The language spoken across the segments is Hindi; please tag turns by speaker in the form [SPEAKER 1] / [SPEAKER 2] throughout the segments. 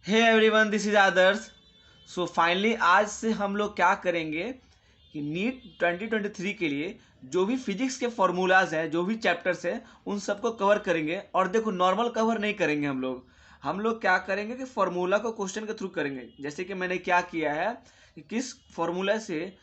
[SPEAKER 1] Hey everyone, this is Aadarsh. So finally आज से हम लोग क्या करेंगे कि नीट 2023 के लिए जो भी फिजिक्स के फॉर्मूलाज हैं, जो भी चैप्टर्स हैं, उन सबको कवर करेंगे। और देखो, नॉर्मल कवर नहीं करेंगे हम लोग क्या करेंगे कि फॉर्मूला को क्वेश्चन के थ्रू करेंगे। जैसे कि मैंने क्या किया है कि किस फॉर्मूला से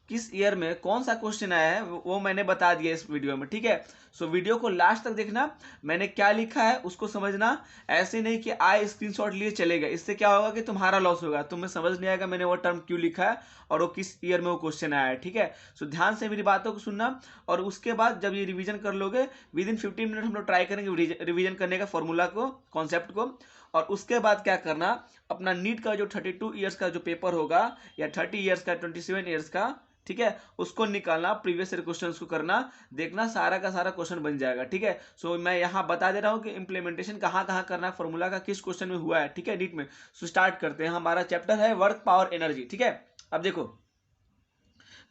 [SPEAKER 1] किस ईयर में कौन सा क्वेश्चन आया है वो मैंने बता दिया इस वीडियो में। ठीक है, सो वीडियो को लास्ट तक देखना, मैंने क्या लिखा है उसको समझना। ऐसे नहीं कि आए स्क्रीनशॉट लिए चलेगा, इससे क्या होगा कि तुम्हारा लॉस होगा, तुम्हें समझ नहीं आएगा मैंने वो टर्म क्यों लिखा है और वो किस ईयर में वो क्वेश्चन आया है। ठीक है, सो ध्यान से मेरी बातों को सुनना। और उसके बाद जब ये रिवीजन कर लोगे, विद इन 15 मिनट हम लोग ट्राई करेंगे रिवीजन करने का, फॉर्मूला को, कॉन्सेप्ट को। और उसके बाद क्या करना, अपना नीट का जो 32 ईयर्स का जो पेपर होगा, या 30 ईयर्स का, 27 ईयर्स का, ठीक है, उसको निकालना, प्रीवियस ईयर क्वेश्चन को करना, देखना सारा का सारा क्वेश्चन बन जाएगा। ठीक है, सो मैं यहाँ बता दे रहा हूँ कि इंप्लीमेंटेशन कहाँ कहाँ करना है, फॉर्मूला का किस क्वेश्चन में हुआ है। ठीक है, नीट में। सो स्टार्ट करते हैं, हमारा चैप्टर है वर्क पावर एनर्जी। ठीक है, अब देखो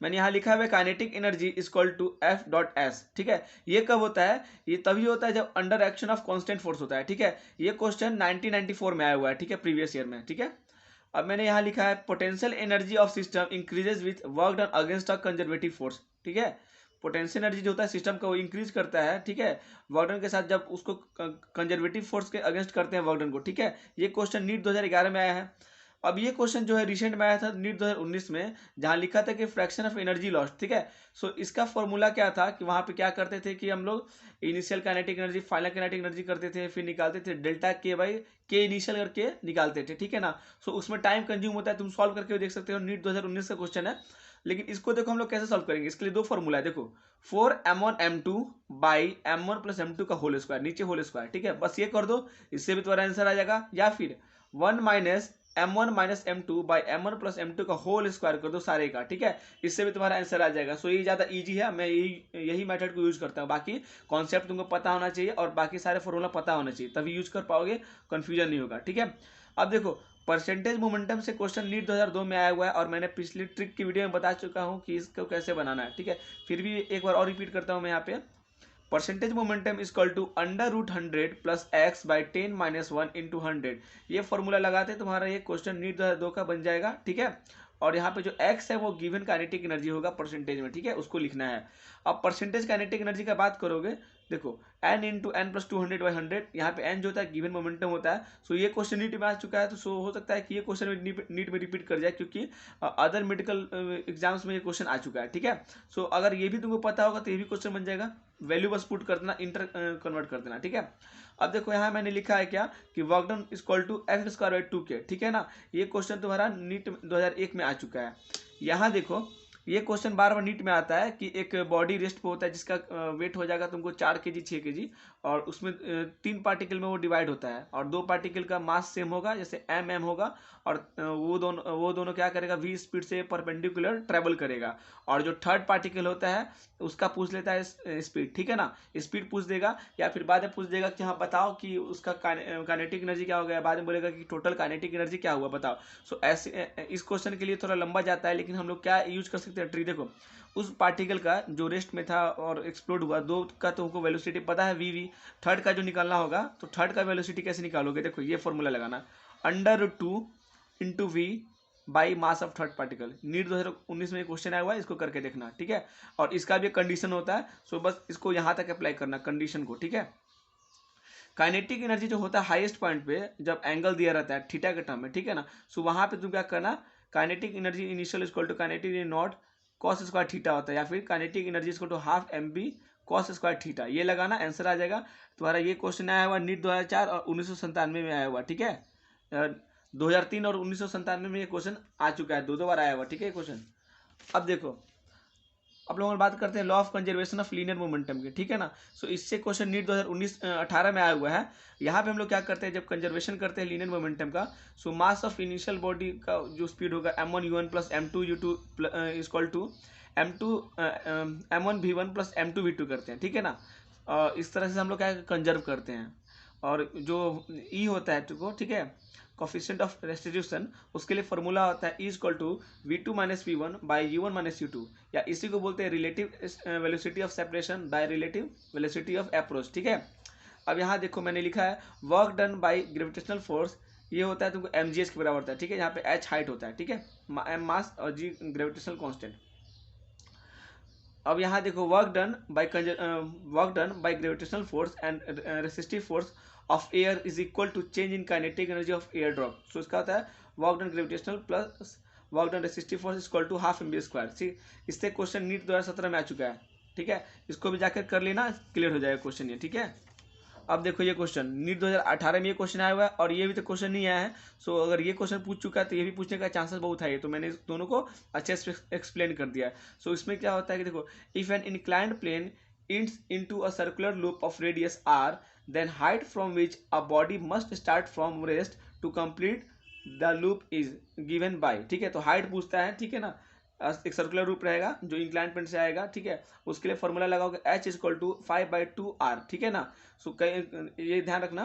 [SPEAKER 1] मैंने यहाँ लिखा है kinetic energy equal to F dot S. ठीक है, ये कब होता है? ये तभी होता है जब under action of constant force होता है। ठीक है, ये क्वेश्चन 1994 में आया हुआ है। ठीक है, प्रीवियस ईयर में। ठीक है, अब मैंने यहाँ लिखा है potential energy of system increases with work done against a conservative force. ठीक है, पोटेंशियल एनर्जी जो होता है सिस्टम का, वो इंक्रीज करता है। ठीक है, वर्क डन के साथ जब उसको कंजर्वेटिव फोर्स के अगेंस्ट करते हैं वर्क डन को। ठीक है, ये क्वेश्चन नीट 2011 में आया है। अब ये क्वेश्चन जो है रिसेंट में आया था नीट 2019 में, जहाँ लिखा था कि फ्रैक्शन ऑफ एनर्जी लॉस्ट। ठीक है, सो इसका फॉर्मूला क्या था कि वहाँ पे क्या करते थे कि हम लोग initial kinetic energy, final kinetic energy करते थे, फिर निकालते थे डेल्टा के बाई के इनिशियल करके निकालते थे। ठीक है ना, सो उसमें टाइम कंज्यूम होता है, तुम सॉल्व करके देख सकते हो, नीट 2019 का क्वेश्चन है। लेकिन इसको देखो हम लोग कैसे सॉल्व करेंगे, इसके लिए दो फॉर्मूला है। देखो 4m1m2 बाई m1+m2 का होल स्क्वायर, नीचे होल स्क्वायर। ठीक है, बस ये कर दो, इससे भी तुम्हारा आंसर आ जाएगा। या फिर 1 minus m1 - m2 by m1+m2 का होल स्क्वायर कर दो सारे का। ठीक है, इससे भी तुम्हारा आंसर आ जाएगा। सो ये ज़्यादा इजी है, मैं यही मेथड को यूज करता हूँ। बाकी कॉन्सेप्ट तुमको पता होना चाहिए और बाकी सारे फॉर्मूला पता होना चाहिए, तभी यूज कर पाओगे, कंफ्यूजन नहीं होगा। ठीक है, अब देखो परसेंटेज मोमेंटम से क्वेश्चन नीट 2002 में आया हुआ है, और मैंने पिछली ट्रिक की वीडियो में बता चुका हूँ कि इसको कैसे बनाना है। ठीक है, फिर भी एक बार और रिपीट करता हूँ मैं यहाँ पे। Percentage momentum equal to √100 plus X by 10 - 1 into 100। ये फॉर्मूला लगाते तुम्हारा ये क्वेश्चन नीट 2002 का बन जाएगा। ठीक है, और यहाँ पे जो x है वो गिवन काइनेटिक एनर्जी होगा परसेंटेज में। ठीक है, उसको लिखना है। अब परसेंटेज काइनेटिक एनर्जी का बात करोगे, देखो n इंटू n प्लस 200/100, यहाँ पे n जो होता है गिवन मोमेंटम होता है। सो ये क्वेश्चन नीट में आ चुका है, तो सो हो सकता है कि ये क्वेश्चन नीट में रिपीट कर जाए, क्योंकि अदर मेडिकल एग्जाम्स में ये क्वेश्चन आ चुका है। ठीक है, सो अगर ये भी तुमको पता होगा तो ये भी क्वेश्चन बन जाएगा। वैल्यू बस पुट कर देना, इंटर कन्वर्ट कर देना। ठीक है, अब देखो यहाँ मैंने लिखा है क्या कि work done equal to x²/2k। ठीक है ना, ये क्वेश्चन तुम्हारा नीट 2001 में आ चुका है। यहाँ देखो ये क्वेश्चन बार बार नीट में आता है कि एक बॉडी रेस्ट पे होता है जिसका वेट हो जाएगा तुमको 4 kg 6 kg, और उसमें 3 पार्टिकल में वो डिवाइड होता है, और 2 पार्टिकल का मास सेम होगा, जैसे m होगा, और वो दोनों क्या करेगा, v स्पीड से परपेंडिकुलर ट्रेवल करेगा। और जो थर्ड पार्टिकल होता है उसका पूछ लेता है स्पीड। ठीक है ना, स्पीड पूछ देगा, या फिर बाद में पूछ देगा कि हाँ बताओ कि उसका काइनेटिक एनर्जी क्या हो गया, बाद में बोलेगा कि टोटल काइनेटिक एनर्जी क्या हुआ बताओ। सो ऐसे इस क्वेश्चन के लिए थोड़ा लंबा जाता है, लेकिन हम लोग क्या यूज कर सकते हैं ट्री। देखो उस पार्टिकल का जो रेस्ट में था और एक्सप्लोड हुआ, दो का तुमको वेलोसिटी पता है वी, थर्ड का जो निकालना होगा, तो थर्ड का वेलोसिटी कैसे निकालोगे, देखो ये फॉर्मूला लगाना, √2 into V by mass of third particle. NEET 2019 में क्वेश्चन आया हुआ है, इसको करके देखना। ठीक है, और इसका भी कंडीशन होता है, सो बस इसको यहाँ तक अप्लाई करना कंडीशन को। ठीक है, काइनेटिक एनर्जी जो होता है हाईएस्ट पॉइंट पे जब एंगल दिया रहता है थीटा के टर्म में, ठीक है ना, सो वहाँ पे तुम क्या करना, kinetic energy initial equal to kinetic naught cos square theta होता है, या फिर kinetic energy equal to ½ cos square theta, ये लगाना, आंसर आ जाएगा तुम्हारा। ये क्वेश्चन आया हुआ नीट 2004 और 1997 में आया हुआ। ठीक है, 2003 और 1997 में ये क्वेश्चन आ चुका है, दो बार आया हुआ। ठीक है क्वेश्चन। अब देखो अब लोग बात करते हैं law of conservation of linear momentum की। ठीक है ना, सो इससे क्वेश्चन नीट 2018 में आया हुआ है। यहाँ पे हम लोग क्या करते हैं, जब कंजर्वेशन करते हैं लीनियर मोमेंटम का, सो मास ऑफ इनिशियल बॉडी का जो स्पीड होगा m1u1 plus m2u2 equal to m1v1 plus m2v2 करते हैं। ठीक है ना, इस तरह से हम लोग क्या कंजर्व करते हैं। और जो ई होता है तो ठीक है, कोफिशिएंट ऑफ रेस्टिट्यूशन, उसके लिए फॉर्मूला होता है E = v2 - v1 by u1 - u2, या इसी को बोलते हैं relative velocity of separation by relative velocity of approach. ठीक है, अब यहाँ देखो मैंने लिखा है work done by gravitational force ये होता है तुमको mgh के बराबर होता है, ठीक है। यहाँ पे h हाइट होता है, ठीक है, m मास और g ग्रेविटेशनल कांस्टेंट। अब यहाँ देखो work done by gravitational force and resistive force of air is equal to change in kinetic energy of air drop. So इसका होता है work done gravitational plus work done resistive force equal to half mv²। ठीक, इससे क्वेश्चन नीट 2017 में आ चुका है, ठीक है। इसको भी जाकर कर लेना, क्लियर हो जाएगा क्वेश्चन ये, ठीक है। अब देखो ये क्वेश्चन नीट 2018 में ये क्वेश्चन आया हुआ है और ये भी तो क्वेश्चन नहीं आया है। सो अगर ये क्वेश्चन पूछ चुका है तो ये भी पूछने का चांसेस बहुत है, तो मैंने इस दोनों को अच्छे से एक्सप्लेन कर दिया है। सो इसमें क्या होता है कि देखो, if an inclined plane ends into a circular loop of radius r, then height from which a body must start from rest to complete the loop is given by. ठीक है, तो हाइट पूछता है, ठीक है ना। एक सर्कुलर रूप रहेगा जो इंक्लाइन प्लेन से आएगा, ठीक है। उसके लिए फॉर्मूला लगाओगे h इक्वल टू 5/2r, ठीक है ना। सो ये ध्यान रखना,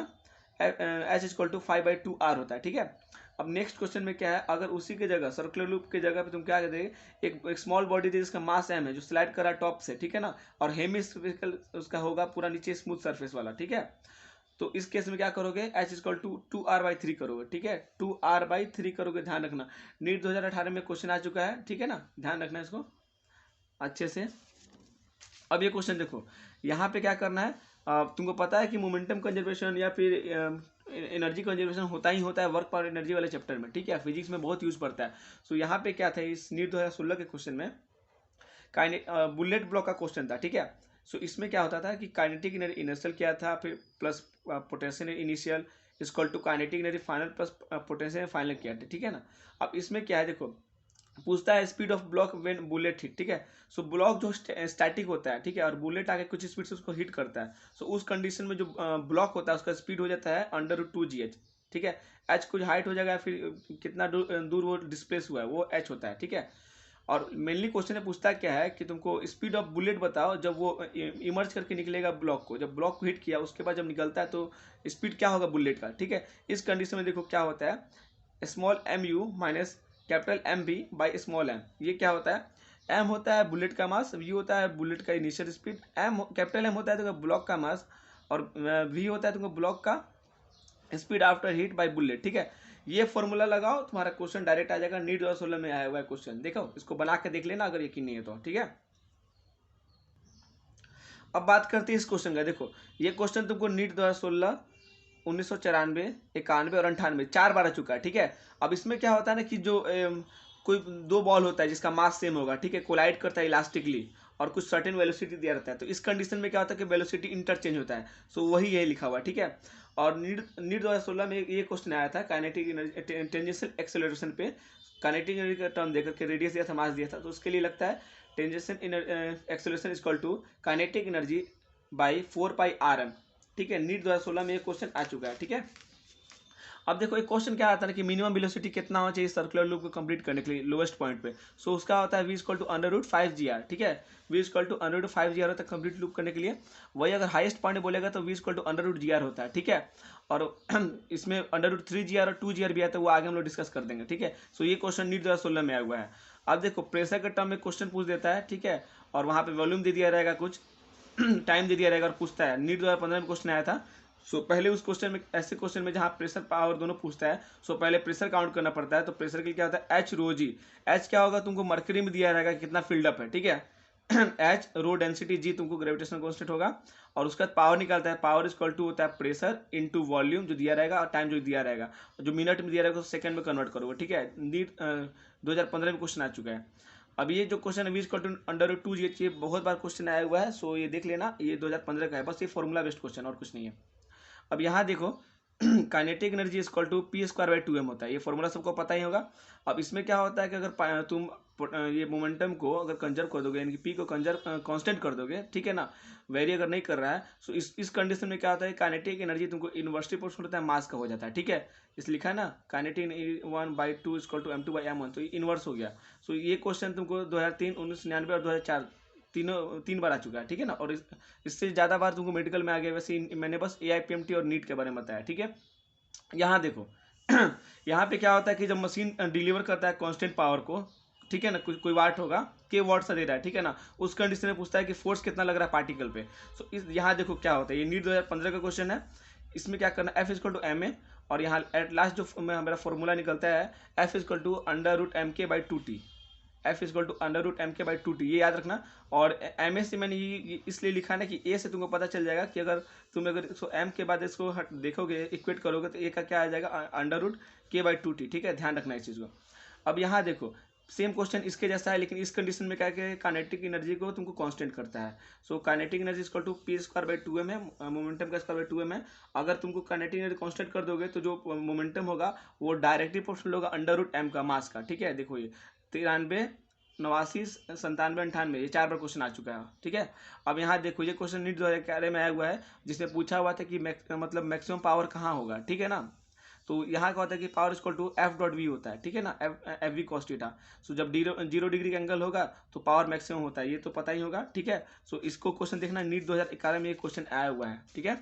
[SPEAKER 1] h इक्वल टू 5/2r होता है, ठीक है। अब नेक्स्ट क्वेश्चन में क्या है, अगर उसी के जगह सर्कुलर लूप के जगह पे तुम क्या कहते हैं, एक स्मॉल बॉडी दे जिसका मास m है, जो स्लाइड कर रहा है टॉप से, ठीक है ना, और हेमिस्फेरिकल उसका होगा पूरा नीचे स्मूथ सरफेस वाला, ठीक है। तो इस केस में क्या करोगे, h इक्वल टू 2r/3 करोगे, ठीक है, 2r/3 करोगे। ध्यान रखना नीट 2018 में क्वेश्चन आ चुका है, ठीक है ना, ध्यान रखना इसको अच्छे से। अब ये क्वेश्चन देखो, यहाँ पे क्या करना है, तुमको पता है कि मोमेंटम कंजर्वेशन या फिर एनर्जी कंजर्वेशन होता ही होता है वर्क पावर एनर्जी वाले चैप्टर में, ठीक है, फिजिक्स में बहुत यूज पड़ता है। सो यहाँ पे क्या था, इस नीट 2016 के क्वेश्चन में बुलेट ब्लॉक का क्वेश्चन था, ठीक है। सो इसमें क्या होता था कि काइनेटिक एनर्जी इनिशियल क्या था, फिर plus potential initial equal to kinetic energy final plus potential final किया था, ठीक है ना। अब इसमें क्या है, देखो पूछता है speed of block when bullet hit, ठीक है। सो ब्लॉक जो स्टैटिक होता है, ठीक है, और बुलेट आके कुछ स्पीड से उसको हिट करता है। सो उस कंडीशन में जो ब्लॉक होता है उसका स्पीड हो जाता है √2gh, ठीक है। h कुछ हाइट हो जाएगा, फिर कितना दूर वो डिस्प्लेस हुआ है वो h होता है, ठीक है। और मेनली क्वेश्चन में पूछता क्या है कि तुमको स्पीड ऑफ बुलेट बताओ जब वो इमर्ज करके निकलेगा ब्लॉक को, जब ब्लॉक को हिट किया उसके बाद जब निकलता है तो स्पीड क्या होगा बुलेट का, ठीक है। इस कंडीशन में देखो क्या होता है, small mu minus capital MV by small m। ये क्या होता है, m होता है बुलेट का मास, v होता है बुलेट का इनिशियल स्पीड, कैपिटल M होता है तो ब्लॉक का मास, और v होता है तुमको ब्लॉक का speed after hit by bullet, ठीक है। ये फॉर्मूला लगाओ, तुम्हारा क्वेश्चन डायरेक्ट आ जाएगा। नीट 2016 में आया हुआ है क्वेश्चन, देखो इसको बना के देख लेना अगर यकीन नहीं है तो, ठीक है। अब बात करते हैं इस क्वेश्चन का। देखो ये क्वेश्चन तुमको नीट 2016, 1994, 91 और 98 4 बार आ चुका है, ठीक है। अब इसमें क्या होता है ना कि जो कोई दो बॉल होता है जिसका मास सेम होगा, ठीक है, कोलाइड करता है इलास्टिकली और कुछ सर्टेन वेलोसिटी दिया रहता है, तो इस कंडीशन में क्या होता है कि वेलोसिटी इंटरचेंज होता है। सो वही यही लिखा हुआ है, ठीक है। और नीट 2016 में ये क्वेश्चन आया था काइनेटिक एनर्जी टेंजेंशियल एक्सेलरेशन पे, काइनेटिक एनर्जी का टर्म देकर के रेडियस दिया था, मास दिया था, तो उसके लिए लगता है tangential acceleration equal to kinetic energy by 4πrm, ठीक है। नीट 2016 में ये क्वेश्चन आ चुका है, ठीक है। अब देखो एक क्वेश्चन क्या आता है कि मिनिमम वेलोसिटी कितना होना चाहिए सर्कुलर लूप को कंप्लीट करने के लिए लोएस्ट पॉइंट पे। सो उसका होता है v इक्वल टू √5gr, ठीक है, v इक्वल टू √5gr होता है कंप्लीट लूप करने के लिए। वही अगर हाईएस्ट पॉइंट बोलेगा तो v इक्वल टू √gr होता है, ठीक है। और इसमें √3gr और 2gr भी आता है, वो आगे हम लोग डिस्कस कर देंगे, ठीक है। सो ये क्वेश्चन नीट 2016 में आया हुआ है। अब देखो प्रेशर के टर्म में क्वेश्चन पूछ देता है, ठीक है, और वहाँ पे वॉल्यूम दे दिया रहेगा, कुछ टाइम दे दिया रहेगा और पूछता है। नीट 2015 में क्वेश्चन आया था। सो पहले उस क्वेश्चन में, ऐसे क्वेश्चन में जहाँ प्रेशर पावर दोनों पूछता है, सो पहले प्रेशर काउंट करना पड़ता है। तो प्रेशर के लिए क्या होता है h ρg। h क्या होगा तुमको मर्करी में दिया रहेगा कितना फिल्डअप है, ठीक है। h रो डेंसिटी g तुमको ग्रेविटेशनल कांस्टेंट होगा, और उसका पावर निकालता है, पावर इक्वल टू होता है प्रेशर इनटू वॉल्यूम जो दिया रहेगा और टाइम जो दिया रहेगा, जो मिनट में दिया रहेगा उसको सेकंड में कन्वर्ट करोगे, ठीक है। नीट 2015 में क्वेश्चन आ चुका है। अब ये जो क्वेश्चन है v इक्वल टू √2gh, ये बहुत बार क्वेश्चन आया हुआ है। सो ये देख लेना, ये 2015 का है, बस ये फॉर्मूला बेस्ड क्वेश्चन और कुछ नहीं है। अब यहाँ देखो kinetic energy equal to p²/2m होता है, ये फॉर्मूला सबको पता ही होगा। अब इसमें क्या होता है कि अगर तुम ये मोमेंटम को अगर कंजर्व कर दोगे, यानी कि p को कंजर्व कांस्टेंट कर दोगे, ठीक है ना, वेरी अगर नहीं कर रहा है, सो इस कंडीशन में क्या होता है, काइनेटिक एनर्जी तुमको इन्वर्सली प्रोपोर्शनल होता है मास का हो जाता है, ठीक है। इस लिखा है ना काइनेटिक 1/2 इक्वल टू m2/m1, तो ये इन्वर्स हो गया। सो ये क्वेश्चन तुमको 2003, 1999 और 2004 तीन बार आ चुका है, ठीक है ना। और इससे ज़्यादा बार तुमको मेडिकल में आ गया। वैसे मैंने बस AIPMT और नीट के बारे में बताया, ठीक है। यहाँ देखो यहाँ पे क्या होता है कि जब मशीन डिलीवर करता है कांस्टेंट पावर को, ठीक है ना, कोई वाट होगा, के वाट सा दे रहा है, ठीक है ना, उस कंडीशन में पूछता है कि फोर्स कितना लग रहा है पार्टिकल पे। सो यहाँ देखो क्या होता है, ये नीट 2015 का क्वेश्चन है। इसमें क्या करना है, F इक्वल टू ma और यहाँ एट लास्ट जो मेरा फॉर्मूला निकलता है F is equal to under root M K by 2t, F is equal to under root M K by 2t, ये याद रखना। और एम ए से मैंने ये इसलिए लिखा है ना कि ए से तुमको पता चल जाएगा कि अगर इसको एम के बाद इसको देखोगे इक्वेट करोगे तो ए का क्या आ जाएगा अंडर रूट के बाई 2t, ठीक है, ध्यान रखना इस चीज़ को। अब यहाँ देखो सेम क्वेश्चन इसके जैसा है, लेकिन इस कंडीशन में क्या है काइनेटिक एनर्जी को तुमको कांस्टेंट करता है। So kinetic energy equal to P square by 2m है, मोमेंटम का स्क्वायर बाई 2m है। अगर तुमको काइनेटिक एनर्जी कांस्टेंट कर दोगे तो जो मोमेंटम होगा वो डायरेक्टली प्रोपोर्शनल होगा अंडर रूट एम का मास का, ठीक है। देखो ये 93, 89, 97, 98, ये 4 बार क्वेश्चन आ चुका है, ठीक है। अब यहाँ देखो ये क्वेश्चन नीट 2011 में आया हुआ है, जिसमें पूछा हुआ था कि मतलब मैक्सिमम पावर कहाँ होगा, ठीक है ना। तो यहाँ क्या होता है कि power equal to F dot V होता है, ठीक है ना, F V cos theta. So जब 0 डिग्री का एंगल होगा तो पावर मैक्सिमम होता है, ये तो पता ही होगा, ठीक है। सो इसको क्वेश्चन देखना नीट 2011 में ये क्वेश्चन आया हुआ है, ठीक है।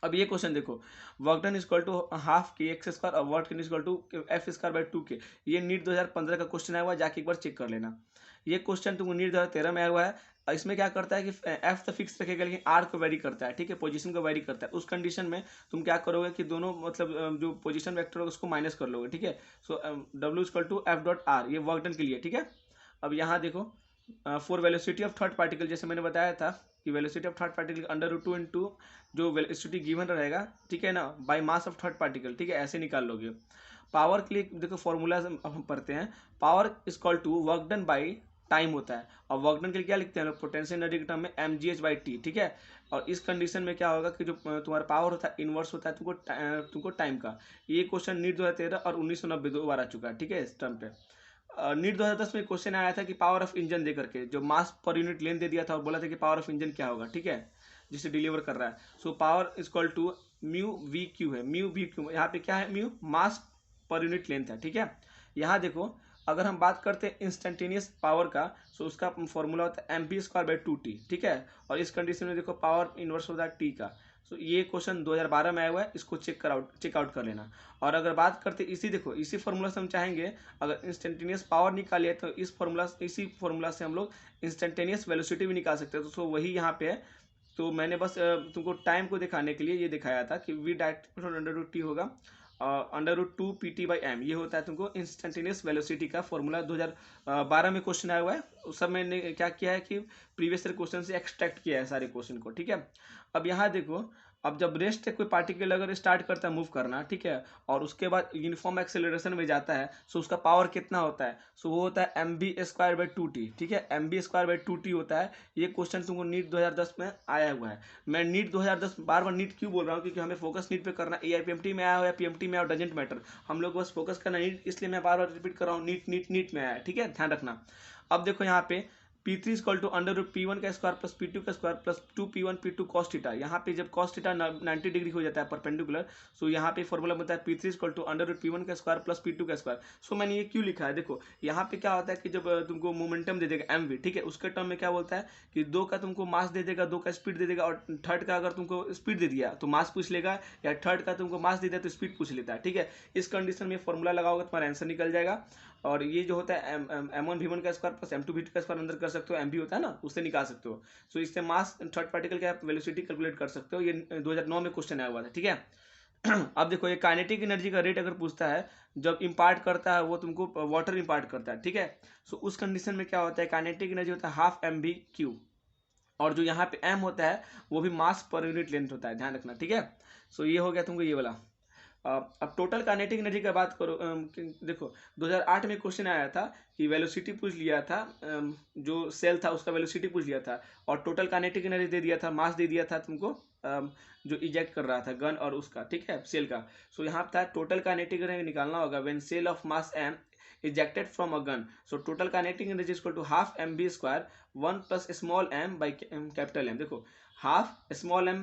[SPEAKER 1] अब ये क्वेश्चन देखो work done equal to half K X square और work done equal to F square by 2k, ये नीट 2015 का क्वेश्चन आया हुआ है, जाके एक बार चेक कर लेना। ये क्वेश्चन तुमको नीट 2013 में आया हुआ है। इसमें क्या करता है कि एफ तो फिक्स रखेगा लेकिन आर को वेरी करता है, ठीक है, पोजीशन को वेरी करता है। उस कंडीशन में तुम क्या करोगे कि दोनों मतलब जो पोजीशन वेक्टर होगा उसको माइनस कर लोगे, ठीक है। So W equal to F dot R, ये वर्क डन के लिए, ठीक है। अब यहाँ देखो for velocity of third particle, जैसे मैंने बताया था कि velocity of third particle under root 2 into जो वेलोसिटी गिवन रहेगा, ठीक है ना, by mass of third particle, ठीक है, ऐसे निकाल लोगे। पावर के लिए देखो फॉर्मूला हम पढ़ते हैं, power equal to work done by time होता है, और वर्क डन के लिए क्या लिखते हैं लोग पोटेंशियल एनर्जी के टर्म में mgh बाई टी, ठीक है। और इस कंडीशन में क्या होगा कि जो तुम्हारा पावर होता है इनवर्स होता है तुमको टाइम का। ये क्वेश्चन नीट 2013 और 1990 दो बार आ चुका है, ठीक है, इस टर्म पे। नीट 2010 में क्वेश्चन आया था कि पावर ऑफ इंजन दे करके जो मास पर यूनिट लेंथ दे दिया था और बोला था कि पावर ऑफ इंजन क्या होगा, ठीक है, जिसे डिलीवर कर रहा है। So power equal to mu V Q है, म्यू वी क्यू, यहाँ पे क्या है म्यू मास पर यूनिट लेंथ है, ठीक है। यहाँ देखो अगर हम बात करते हैं इंस्टेंटेनियस पावर का, सो उसका फॉर्मूला होता है M B square by 2t, ठीक है। और इस कंडीशन में देखो पावर इनवर्स होता है टी का। सो ये क्वेश्चन 2012 में आया हुआ है, इसको चेकआउट कर लेना। और अगर बात करते देखो इसी फॉर्मूला से हम चाहेंगे अगर इंस्टेंटेनियस पावर निकालिए तो इसी फॉर्मूला से हम लोग इंस्टेंटेनियस वेलोसिटी भी निकाल सकते हैं। तो वही यहाँ पे है। तो मैंने बस तुमको टाइम को दिखाने के लिए ये दिखाया था कि V direct under root T होगा under root 2 P T by M, ये होता है तुमको इंस्टेंटेनियस वेलोसिटी का फॉर्मूला। 2012 में क्वेश्चन आया हुआ है, उस सब मैंने क्या किया है कि प्रीवियस ईयर क्वेश्चन से एक्सट्रैक्ट किया है सारे क्वेश्चन को, ठीक है। अब यहाँ देखो अब जब रेस्ट है कोई पार्टिकल अगर स्टार्ट करता है मूव करना, ठीक है, और उसके बाद यूनिफॉर्म एक्सेलरेशन में जाता है, सो उसका पावर कितना होता है, सो वो होता है M B square by 2t, ठीक है, M B square by 2t होता है। ये क्वेश्चन तुमको नीट 2010 में आया हुआ है। मैं नीट 2010 बार बार नीट क्यों बोल रहा हूँ, क्योंकि हमें फोकस नीट पे करना, AIPMT में आया हुआ है, PMT में आया, डजेंट मैटर, हम लोग बस फोकस करना नीट, इसलिए मैं बार बार रिपीट कर रहा हूँ नीट में आया है, ठीक है, ध्यान रखना। अब देखो यहाँ पे P3 equal to under root P1 का स्क्वायर प्लस P2 का square plus 2P1 P2 cos theta. यहाँ पे जब कॉस थीटा 90 डिग्री हो जाता है परपेंडिकुलर, सो यहाँ पे फॉर्मूला बनता है P3 equal to under root P1 का स्क्वायर प्लस P2 का स्क्वायर। सो मैंने ये क्यों लिखा है, देखो यहाँ पे क्या होता है कि जब तुमको मोमेंटम दे देगा mv, ठीक है, उसके टर्म में क्या बोलता है कि 2 का तुमको मास दे देगा, 2 का स्पीड दे देगा, और थर्ड का अगर तुमको स्पीड दे दिया तो मास पूछ लेगा, या थर्ड का तुमको मास दे दिया तो स्पीड पूछ लेता है, ठीक है। इस कंडीशन में फॉर्मूला लगाओगे तुम्हारा आंसर निकल जाएगा। और ये जो होता है m1 v1 का स्क्वायर प्लस m2 v2 का स्क्वायर अंदर कर सकते हो, mv होता है ना, उससे निकाल सकते हो। सो इससे मास थर्ड पार्टिकल का वेलोसिटी कैलकुलेट कर सकते हो। ये 2009 में क्वेश्चन आया हुआ था, ठीक है। अब देखो ये काइनेटिक एनर्जी का रेट अगर पूछता है, जब इम्पार्ट करता है वो तुमको वाटर इम्पार्ट करता है, ठीक है। सो उस कंडीशन में क्या होता है काइनेटिक एनर्जी होता है हाफ एम बी क्यू, और जो यहाँ पे m होता है वो भी मास पर यूनिट लेंथ होता है, ध्यान रखना, ठीक है। सो ये हो गया तुमको ये वाला। अब टोटल काइनेटिक एनर्जी का बात करो, देखो 2008 में क्वेश्चन आया था कि वेलोसिटी पूछ लिया था, जो सेल था उसका वेलोसिटी पूछ लिया था, और टोटल काइनेटिक एनर्जी दे दिया था, मास दे दिया था तुमको, जो इजेक्ट कर रहा था गन और उसका, ठीक है, सेल का। सो यहाँ था टोटल काइनेटिक एनर्जी निकालना होगा when cell of mass m ejected from a gun. So total kinetic energy is equal to half mv square 1 plus small m by capital M। देखो half small m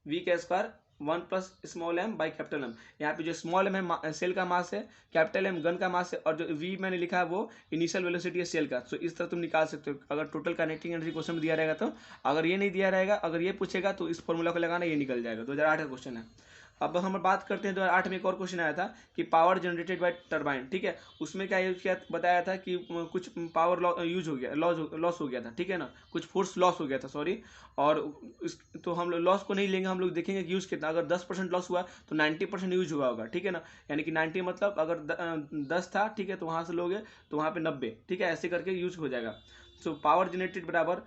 [SPEAKER 1] v का square 1 plus small m by capital M। यहाँ पे जो स्मॉल m है सेल का मास है, कैपिटल M गन का मास है, और जो v मैंने लिखा है वो इनिशियल वेलोसिटी है सेल का। सो इस तरह तुम निकाल सकते हो अगर टोटल काइनेटिक एनर्जी क्वेश्चन में दिया रहेगा तो। अगर ये नहीं दिया रहेगा, अगर ये पूछेगा तो इस फॉर्मूला को लगाना, ये निकल जाएगा। 2008 का क्वेश्चन है। अब हम बात करते हैं 2008 में एक और क्वेश्चन आया था कि पावर जनरेटेड बाय टरबाइन, ठीक है, उसमें क्या यूज किया बताया था कि कुछ पावर यूज हो गया, लॉस हो गया था, ठीक है ना, कुछ फोर्स लॉस हो गया था, सॉरी। और तो हम लोग लॉस को नहीं लेंगे, हम लोग देखेंगे कि यूज कितना, अगर 10% लॉस हुआ तो 90% यूज हुआ होगा, ठीक है ना, यानी कि 90 मतलब अगर 10 था, ठीक है, तो वहाँ से लोगे तो वहाँ पे 90, ठीक है, ऐसे करके यूज हो जाएगा। सो पावर जनरेटेड बराबर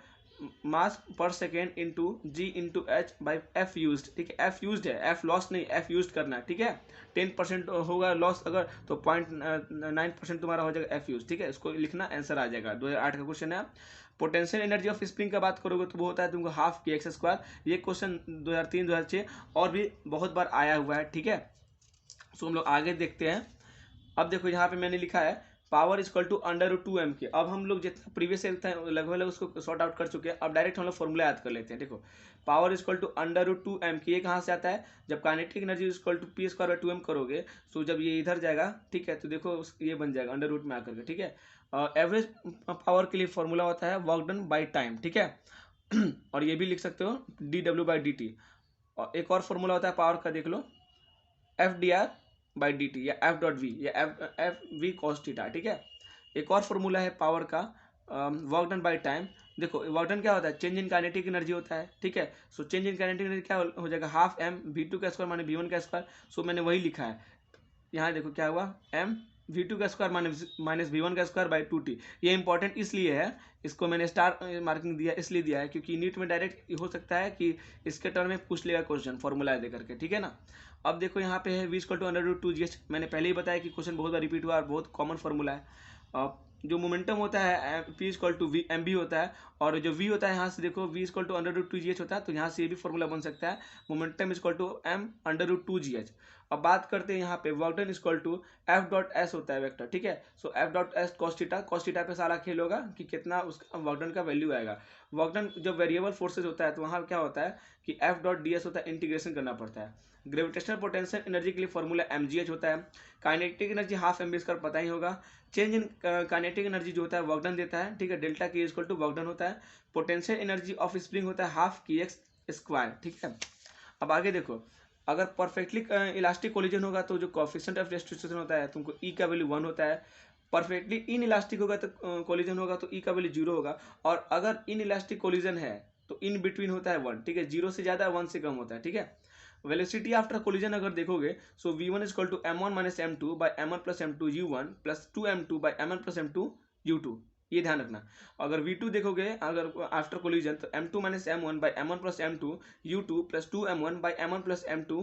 [SPEAKER 1] मास पर second into G into H by F use, ठीक है, एफ यूज है, एफ लॉस नहीं, एफ यूज करना है, ठीक है। 10% होगा लॉस अगर, तो 0.9% तुम्हारा हो जाएगा एफ यूज, ठीक है, इसको लिखना, आंसर आ जाएगा। 2008 का क्वेश्चन है। पोटेंशियल एनर्जी ऑफ स्प्रिंग का बात करोगे तो वो होता है तुमको हाफ की एक्स स्क्वायर। ये क्वेश्चन 2003-2006 और भी बहुत बार आया हुआ है, ठीक है। सो हम लोग आगे देखते हैं। अब देखो यहाँ पे मैंने लिखा है पावर इक्वल टू √2m के। अब हम लोग जितना प्रीवियस था लगभग उसको सॉर्ट आउट कर चुके हैं। अब डायरेक्ट हम लोग फॉर्मूला याद कर लेते हैं। देखो पावर इक्वल टू √2m की, ये कहाँ से आता है, जब kinetic energy equal to p² 2m करोगे, सो जब ये इधर जाएगा, ठीक है, तो देखो ये बन जाएगा अंडर रूट में आकर के, ठीक है। एवरेज पावर के लिए फॉर्मूला होता है वर्क डन बाई टाइम, ठीक है। और ये भी लिख सकते हो dw/dt। और एक और फॉर्मूला होता है पावर का, देख लो, FDR/dt या F.V या FV cos थीटा, ठीक है। एक और फॉर्मूला है पावर का वर्क डन बाय टाइम। देखो वर्क डन क्या होता है, चेंज इन काइनेटिक एनर्जी होता है, ठीक है। So change in kinetic energy क्या हो जाएगा, हाफ m v2 का स्क्वायर माने v1 का स्क्वायर। सो मैंने वही लिखा है यहाँ, देखो क्या हुआ, m v2 का स्क्वायर माइनस v1 का स्क्वायर बाई 2t। ये इंपॉर्टेंट इसलिए है, इसको मैंने स्टार मार्किंग दिया इसलिए दिया है क्योंकि नीट में डायरेक्ट हो सकता है कि इसके टर्म में पूछ लेगा क्वेश्चन फॉर्मूला दे करके, ठीक है ना। अब देखो यहाँ पे है v इक्वल टू √2gh। मैंने पहले ही बताया कि क्वेश्चन बहुत बार रिपीट हुआ और बहुत कॉमन फॉर्मूला है। जो मोमेंटम होता है p equal to v mb होता है, और जो v होता है यहाँ से देखो v इक्वल टू √2gh होता है, तो यहाँ से ये भी फॉर्मूला बन सकता है momentum equal to m √2gh। अब बात करते हैं यहाँ पे work done equal to F.S होता है वेक्टर, ठीक है। सो F.S cos थीटा पे सारा खेल होगा कि कितना उसका वर्क डन का वैल्यू आएगा। वर्क डन जब वेरिएबल फोर्सेज होता है तो वहाँ क्या होता है कि F.ds होता है, इंटीग्रेशन करना पड़ता है। ग्रेविटेशनल पोटेंशियल एनर्जी के लिए फॉर्मूला mgh होता है। काइनेटिक एनर्जी हाफ एम इसका पता ही होगा। चेंज इन काइनेटिक एनर्जी जो होता है वर्क डन देता है, ठीक है, delta K equal to work done होता है। पोटेंशियल एनर्जी ऑफ स्प्रिंग होता है हाफ की एक्स स्क्वायर, ठीक है। अब आगे देखो, अगर परफेक्टली इलास्टिक कोलिजन होगा तो जो कोएफिशिएंट ऑफ डिस्ट्रीब्यूशन होता है तुमको ई का वैल्यू 1 होता है। परफेक्टली इन इलास्टिक होगा तो कोलिजन होगा तो ई का वैल्यू 0 होगा। और अगर इन इलास्टिक कोलिजन है तो इन बिटवीन होता है 1, ठीक है, 0 से ज़्यादा 1 से कम होता है, ठीक है। वेलोसिटी आफ्टर कोलिजन अगर देखोगे, so v1 equal to m1 minus m2 by m1 plus m2 u1 plus 2m2 by m1 plus m2 u2। ये ध्यान रखना। अगर v2 देखोगे अगर आफ्टर कोलिजन, तो m2 minus m1 by m1 plus m2 u2 plus 2m1 by m1 plus m2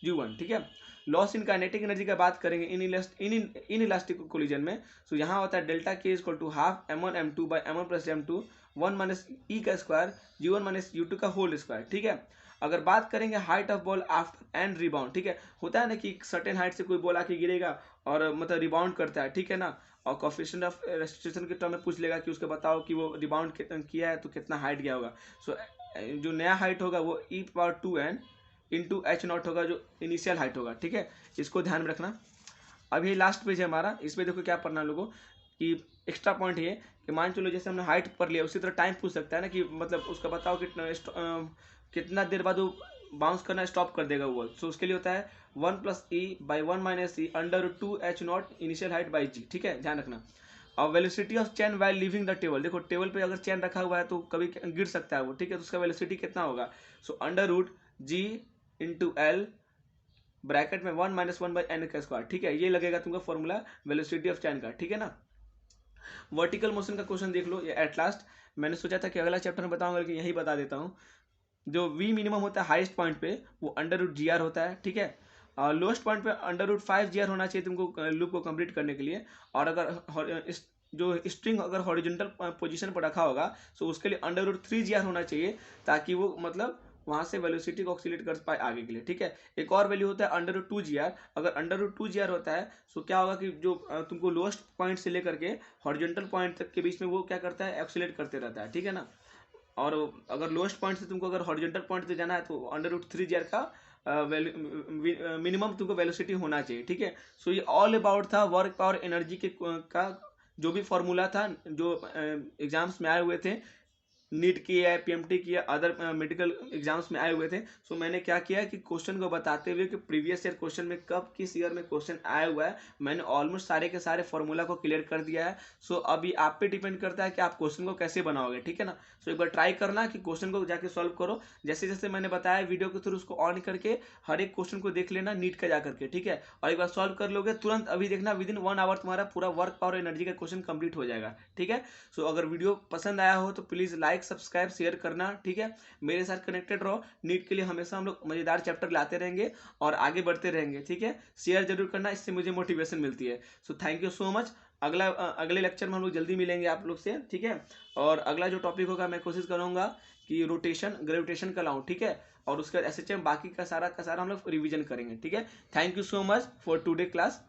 [SPEAKER 1] u1, ठीक है। लॉस इन काइनेटिक एनर्जी का बात करेंगे इन इलास्टिक कोलिजन में, सो यहाँ होता है delta K equal to half m1 m2 by m1 plus m2 1 minus E का स्क्वायर u1 माइनस u2 का होल स्क्वायर, ठीक है। अगर बात करेंगे height of ball after and rebound, ठीक है, होता है ना कि सर्टेन हाइट से कोई बॉल आके गिरेगा और मतलब रिबाउंड करता है, ठीक है ना, और कोएफिशिएंट ऑफ रेस्ट्रिक्शन के टर्म में पूछ लेगा कि उसका बताओ कि वो रिबाउंड किया है तो कितना हाइट गया होगा। सो जो नया हाइट होगा वो e⁻2n इंटू h0 होगा, जो इनिशियल हाइट होगा, ठीक है। इसको ध्यान में रखना। अब ये लास्ट पेज है हमारा, इसमें देखो क्या पढ़ना लोगों कि एक्स्ट्रा पॉइंट ये कि मान चलो जैसे हमने हाइट पढ़ लिया, उसी तरह टाइम पूछ सकता है ना कि मतलब उसका बताओ कितना देर बाद वो बाउंस करना स्टॉप कर देगा वो। सो उसके लिए होता है 1 plus E by 1 minus E √2h0 initial height by G, ठीक है, ध्यान रखना। और velocity of chain while leaving the table, देखो टेबल पे अगर चैन रखा हुआ है तो कभी गिर सकता है वो, ठीक है, तो उसका वेलोसिटी कितना होगा, सो √g इंटू एल ब्रैकेट में 1 माइनस 1 बाई एन का स्क्वायर, ठीक है। ये लगेगा तुमको फॉर्मूला वेलोसिटी ऑफ चैन का, ठीक है ना। वर्टिकल मोशन का क्वेश्चन देख लो, ये एट लास्ट मैंने सोचा था कि अगला चैप्टर में बताऊंगा, लेकिन यही बता देता हूँ। जो v मिनिमम होता है हाईएस्ट पॉइंट पे वो √gr होता है, ठीक है। और लोएस्ट पॉइंट पे √5gr होना चाहिए तुमको लूप को कंप्लीट करने के लिए। और अगर जो स्ट्रिंग अगर हॉरिजॉन्टल पोजीशन पर रखा होगा तो उसके लिए √3gr होना चाहिए, ताकि वो मतलब वहाँ से वेलोसिटी को ऑक्सीलेट कर पाए आगे के लिए, ठीक है। एक और वैल्यू होता है √2gr। अगर √2gr होता है तो क्या होगा कि जो तुमको लोएस्ट पॉइंट से लेकर के हॉरिजॉन्टल पॉइंट तक के बीच में वो क्या करता है, ऑक्सीलेट करते रहता है, ठीक है ना। और अगर लोएस्ट पॉइंट से तुमको अगर हॉरिजॉन्टल पॉइंट पे जाना है तो √3gr का मिनिमम तुमको वेलोसिटी होना चाहिए, ठीक है। सो ये ऑल अबाउट था वर्क पावर एनर्जी के का जो भी फॉर्मूला था जो एग्जाम्स में आए हुए थे नीट की है, पीएमटी की है, अदर मेडिकल एग्जाम्स में आए हुए थे। सो मैंने क्या किया कि क्वेश्चन को बताते हुए कि प्रीवियस ईयर क्वेश्चन में कब किस ईयर में क्वेश्चन आया हुआ है, मैंने ऑलमोस्ट सारे के सारे फॉर्मूला को क्लियर कर दिया है। सो अभी आप पे डिपेंड करता है कि आप क्वेश्चन को कैसे बनाओगे, ठीक है ना। सो एक बार ट्राई करना कि क्वेश्चन को जाके सॉल्व करो, जैसे जैसे मैंने बताया वीडियो के थ्रू उसको ऑन करके हर एक क्वेश्चन को देख लेना नीट का जा करके, ठीक है। और एक बार सॉल्व कर लोगे तुरंत, अभी देखना विद इन 1 आवर तुम्हारा पूरा वर्क पावर एनर्जी का क्वेश्चन कंप्लीट हो जाएगा, ठीक है। सो अगर वीडियो पसंद आया हो तो प्लीज लाइक सब्सक्राइब शेयर करना, ठीक है। मेरे साथ कनेक्टेड रहो, नीट के लिए हमेशा हम लोग मजेदार चैप्टर लाते रहेंगे और आगे बढ़ते रहेंगे, ठीक है। शेयर जरूर करना, इससे मुझे मोटिवेशन मिलती है। So thank you so much. अगले लेक्चर में हम लोग जल्दी मिलेंगे आप लोग से, ठीक है। और अगला जो टॉपिक होगा मैं कोशिश करूंगा कि रोटेशन ग्रेविटेशन का लाऊं, ठीक है। और उसका एसएचएम बाकी का सारा हम लोग रिवीजन करेंगे, ठीक है। Thank you so much for today class.